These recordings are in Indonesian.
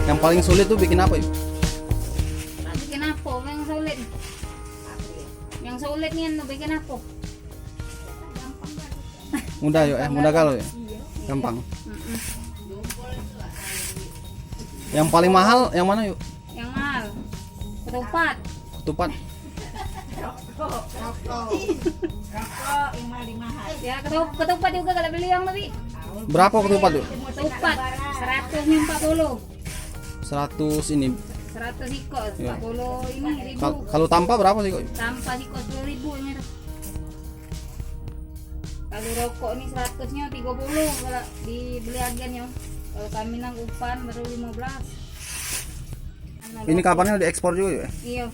Yang paling sulit tuh bikin apa yuk? Bikin apa? Yang sulit. Yang sulit nih bikin apa? Mudah yuk mudah kalau ya. Gampang. Yang paling mahal yang mana yuk? Yang mahal. Ketupat. Ketupat. Ya ketupat juga kalau beli yang lebih. Berapa ketupat yuk? Ketupat 140. 100 ini. 100 ikut, Ya. 40 ini ribu. Kalau tanpa berapa sih kok? Tanpa ikut 10.000 ini. Kalau rokok ini 100-nya 30 kalau dibeli agennya. Kalau kami nang upan baru 15. Ini kapannya diekspor juga ya? Iya.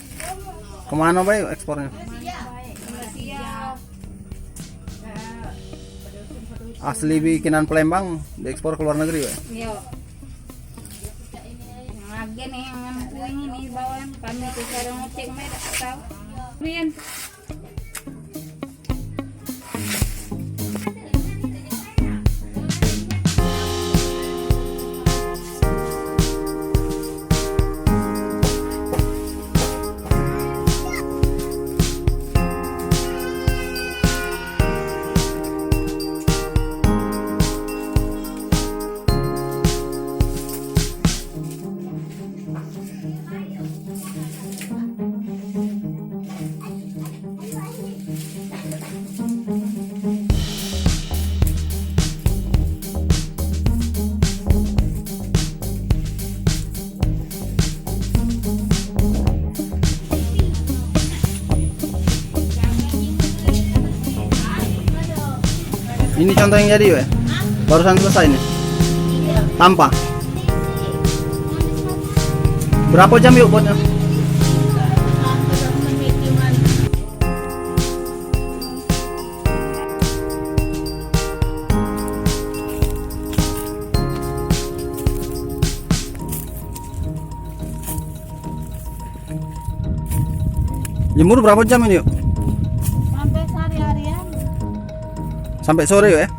Kemana Bay ekspornya? Malaysia. Asli bikinan Palembang diekspor ke luar negeri ya? Iya. Yang agen nih yang puing ini bawaan kami tuh cara ngecek mereka tahu. Kemudian Ini contoh yang jadi ya? Barusan selesai nih. Tanpa. Berapa jam yuk buatnya? Jemur berapa jam ini yuk? sampai sehari-harian. Sampai sore yuk ya?